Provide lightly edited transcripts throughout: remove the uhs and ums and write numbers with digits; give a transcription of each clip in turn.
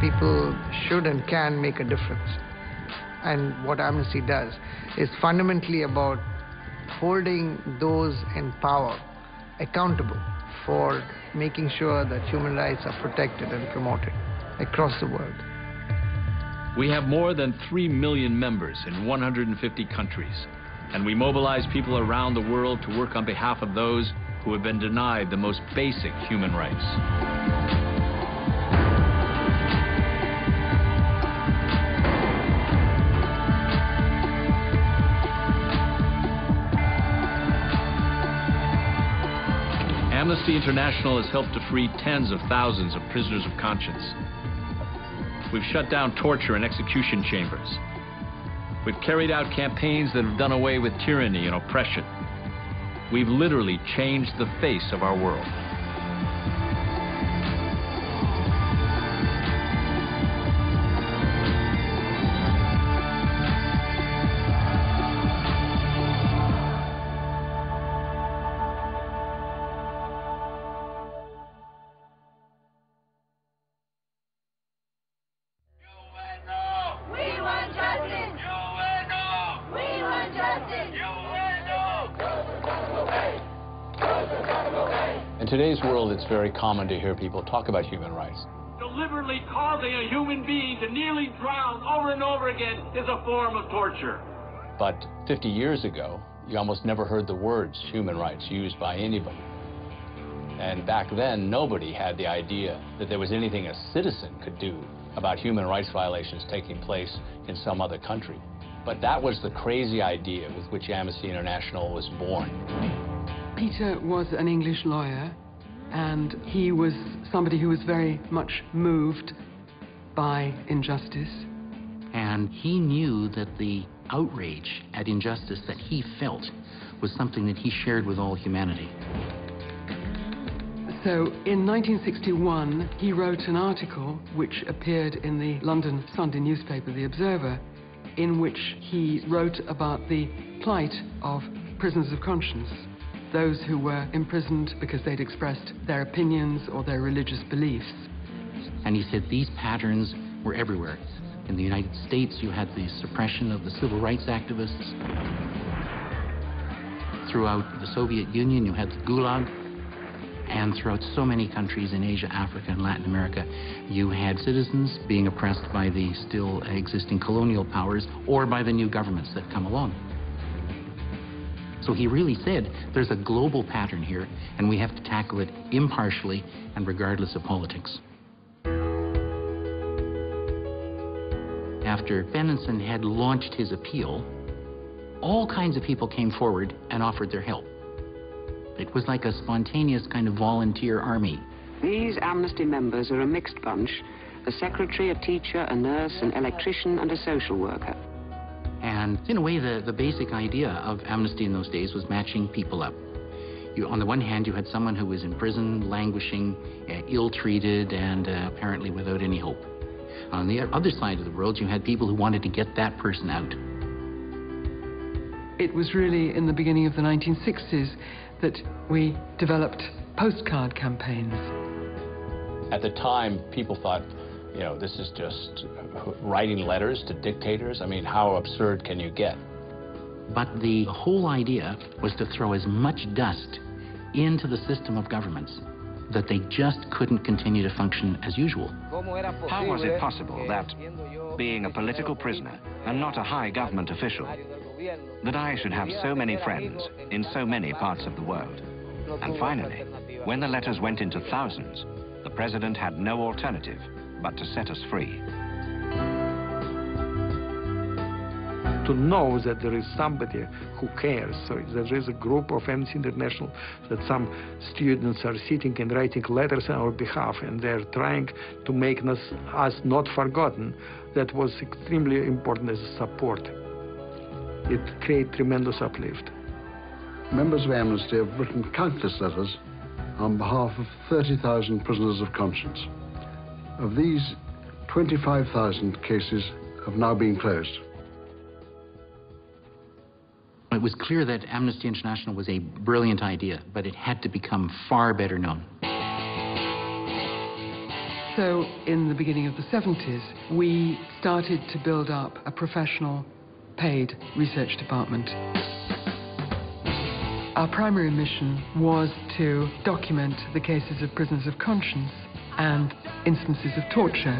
people should and can make a difference. And what Amnesty does is fundamentally about holding those in power accountable for making sure that human rights are protected and promoted across the world. We have more than 3 million members in 150 countries, and we mobilize people around the world to work on behalf of those who have been denied the most basic human rights. Amnesty International has helped to free tens of thousands of prisoners of conscience. We've shut down torture and execution chambers. We've carried out campaigns that have done away with tyranny and oppression. We've literally changed the face of our world. In today's world, it's very common to hear people talk about human rights. Deliberately causing a human being to nearly drown over and over again is a form of torture. But 50 years ago, you almost never heard the words human rights used by anybody. And back then, nobody had the idea that there was anything a citizen could do about human rights violations taking place in some other country. But that was the crazy idea with which Amnesty International was born. Peter was an English lawyer, and he was somebody who was very much moved by injustice. And he knew that the outrage at injustice that he felt was something that he shared with all humanity. So in 1961, he wrote an article which appeared in the London Sunday newspaper, The Observer, in which he wrote about the plight of prisoners of conscience, those who were imprisoned because they'd expressed their opinions or their religious beliefs. And he said these patterns were everywhere. In the United States, you had the suppression of the civil rights activists. Throughout the Soviet Union, you had the Gulag. And throughout so many countries in Asia, Africa, and Latin America, you had citizens being oppressed by the still existing colonial powers or by the new governments that come along. So he really said, there's a global pattern here, and we have to tackle it impartially and regardless of politics. After Benenson had launched his appeal, all kinds of people came forward and offered their help. It was like a spontaneous kind of volunteer army. These Amnesty members are a mixed bunch: a secretary, a teacher, a nurse, an electrician, and a social worker. And in a way, the basic idea of Amnesty in those days was matching people up. On the one hand, you had someone who was in prison, languishing, ill-treated, and apparently without any hope. On the other side of the world, you had people who wanted to get that person out. It was really in the beginning of the 1960s that we developed postcard campaigns. At the time, people thought, you know, this is just writing letters to dictators. I mean, how absurd can you get? But the whole idea was to throw as much dust into the system of governments that they just couldn't continue to function as usual. How was it possible that, being a political prisoner and not a high government official, that I should have so many friends in so many parts of the world? And finally, when the letters went into thousands, the president had no alternative but to set us free. To know that there is somebody who cares, so that there is a group of Amnesty International, that some students are sitting and writing letters on our behalf, and they're trying to make us not forgotten, that was extremely important as a support. It created tremendous uplift. Members of Amnesty have written countless letters on behalf of 30,000 prisoners of conscience. Of these, 25,000 cases have now been closed. It was clear that Amnesty International was a brilliant idea, but it had to become far better known. So in the beginning of the 70s, we started to build up a professional, paid research department. Our primary mission was to document the cases of prisoners of conscience and instances of torture.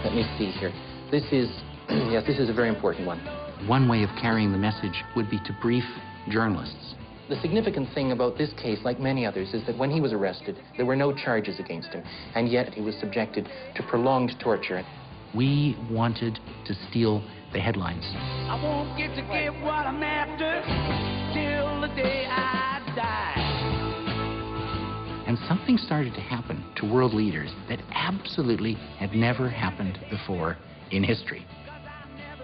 Let me see here. This is, yes, this is a very important one. One way of carrying the message would be to brief journalists. The significant thing about this case, like many others, is that when he was arrested, there were no charges against him, and yet he was subjected to prolonged torture. We wanted to steal the headlines. I won't get what I'm after till the day I die. And something started to happen to world leaders that absolutely had never happened before in history,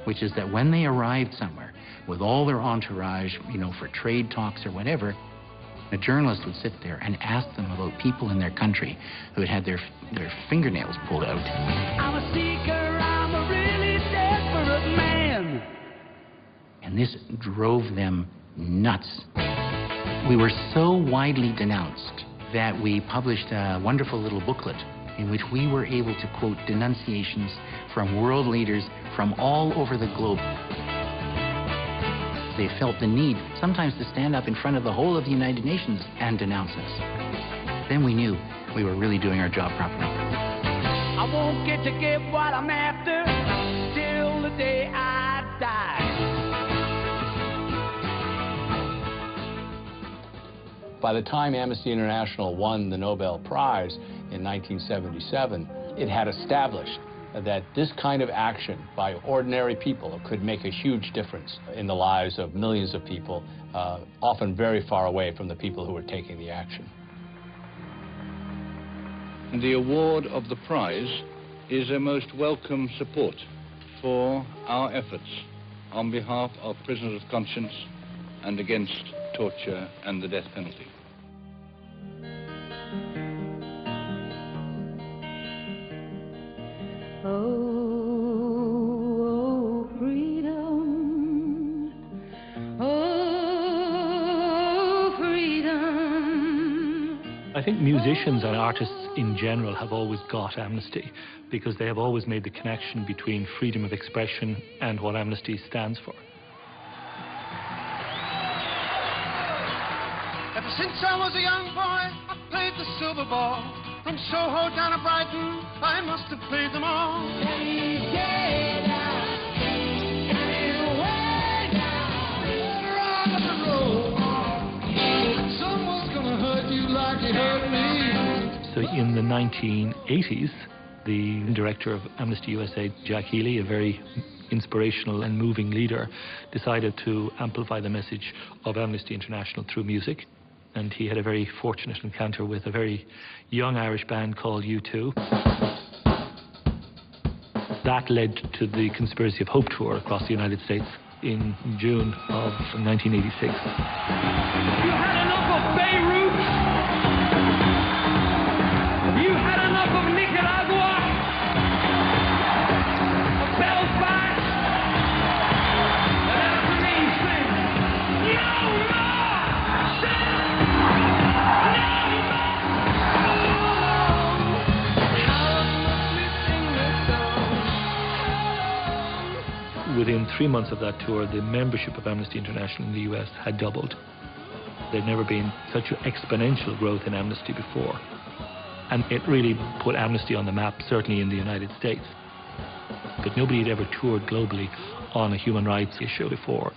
which is that when they arrived somewhere with all their entourage, you know, for trade talks or whatever, a journalist would sit there and ask them about people in their country who had had their fingernails pulled out. I'm a seeker, I'm a really desperate man. And this drove them nuts. We were so widely denounced that we published a wonderful little booklet in which we were able to quote denunciations from world leaders from all over the globe. They felt the need sometimes to stand up in front of the whole of the United Nations and denounce us. Then we knew we were really doing our job properly. I won't get what I'm after till the day I die. By the time Amnesty International won the Nobel Prize in 1977, it had established that this kind of action by ordinary people could make a huge difference in the lives of millions of people, often very far away from the people who were taking the action. The award of the prize is a most welcome support for our efforts on behalf of prisoners of conscience and against torture and the death penalty. Oh, freedom. Oh, freedom. I think musicians and artists in general have always got Amnesty because they have always made the connection between freedom of expression and what Amnesty stands for. Ever since I was a young boy, I played the silver ball. From Soho down to Brighton, I must have played them all. Someone's gonna hurt you like you hurt me. So in the 1980s, the director of Amnesty USA, Jack Healy, a very inspirational and moving leader, decided to amplify the message of Amnesty International through music. And he had a very fortunate encounter with a very young Irish band called U2. That led to the Conspiracy of Hope tour across the United States in June of 1986. You had enough of Beirut. You had enough of Nicaragua. Of Belfast. And after me, sing, no Within 3 months of that tour, the membership of Amnesty International in the US had doubled. There'd never been such exponential growth in Amnesty before. And it really put Amnesty on the map, certainly in the United States. But nobody had ever toured globally on a human rights issue before.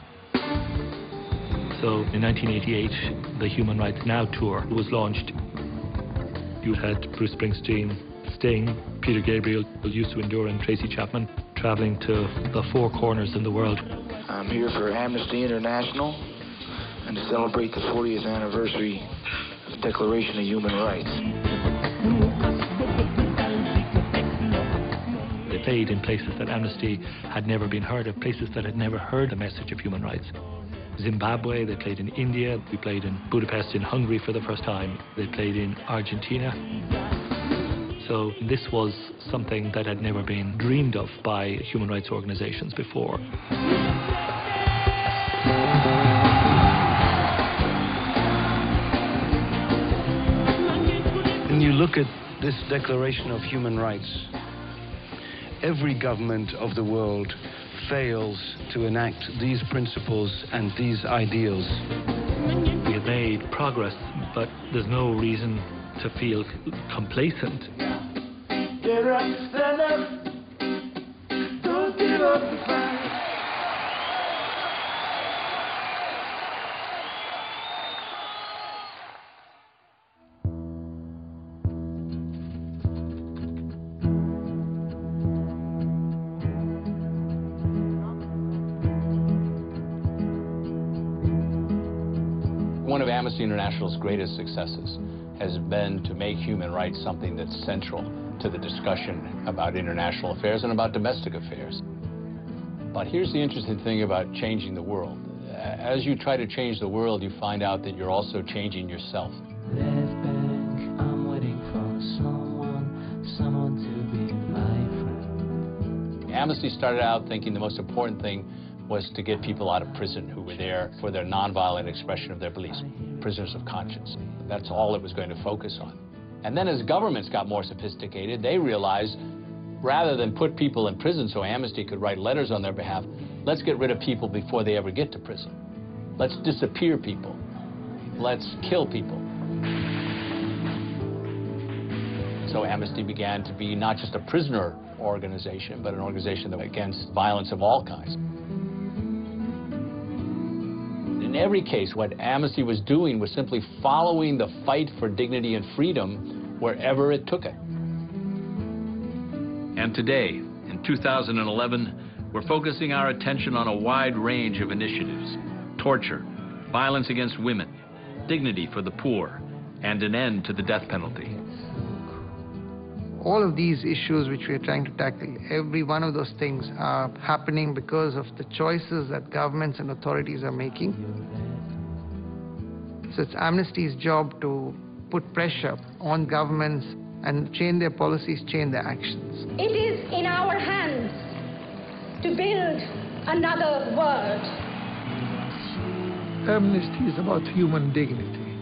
So in 1988, the Human Rights Now tour was launched. You had Bruce Springsteen, Sting, Peter Gabriel, Youssou N'Dour and Tracy Chapman traveling to the four corners in the world. I'm here for Amnesty International and to celebrate the 40th anniversary of the Declaration of Human Rights. They played in places that Amnesty had never been heard of, places that had never heard the message of human rights. Zimbabwe, they played in India, we played in Budapest in Hungary for the first time, they played in Argentina. So this was something that had never been dreamed of by human rights organizations before. look at this Declaration of Human Rights, every government of the world fails to enact these principles and these ideals. We have made progress, but there's no reason to feel complacent. Get up, stand up, don't give up the fight. One of Amnesty International's greatest successes has been to make human rights something that's central to the discussion about international affairs and about domestic affairs. But here's the interesting thing about changing the world. As you try to change the world, you find out that you're also changing yourself. Left bank, I'm waiting for someone to be my friend. Amnesty started out thinking the most important thing was to get people out of prison who were there for their nonviolent expression of their beliefs, prisoners of conscience. That's all it was going to focus on. And then as governments got more sophisticated, they realized rather than put people in prison so Amnesty could write letters on their behalf, let's get rid of people before they ever get to prison. Let's disappear people. Let's kill people. So Amnesty began to be not just a prisoner organization, but an organization against violence of all kinds. In every case, what Amnesty was doing was simply following the fight for dignity and freedom wherever it took it. And today, in 2011, we're focusing our attention on a wide range of initiatives: torture, violence against women, dignity for the poor, and an end to the death penalty. All of these issues which we are trying to tackle, every one of those things are happening because of the choices that governments and authorities are making. So it's Amnesty's job to put pressure on governments and change their policies, change their actions. It is in our hands to build another world. Amnesty is about human dignity.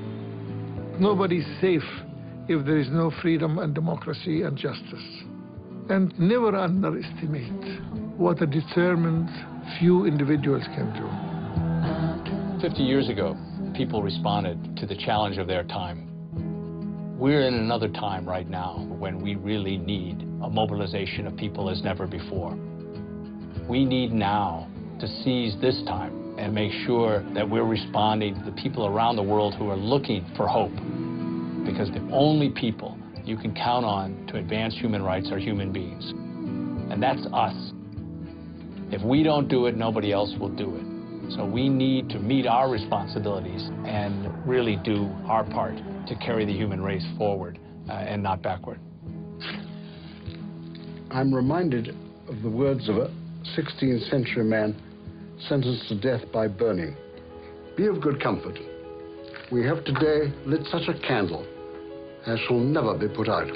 Nobody is safe if there is no freedom and democracy and justice. And never underestimate what a determined few individuals can do. 50 years ago, people responded to the challenge of their time. We're in another time right now when we really need a mobilization of people as never before. We need now to seize this time and make sure that we're responding to the people around the world who are looking for hope. Because the only people you can count on to advance human rights are human beings. And that's us. If we don't do it, nobody else will do it. So we need to meet our responsibilities and really do our part to carry the human race forward and not backward. I'm reminded of the words of a 16th century man sentenced to death by burning. Be of good comfort. We have today lit such a candle as shall never be put out.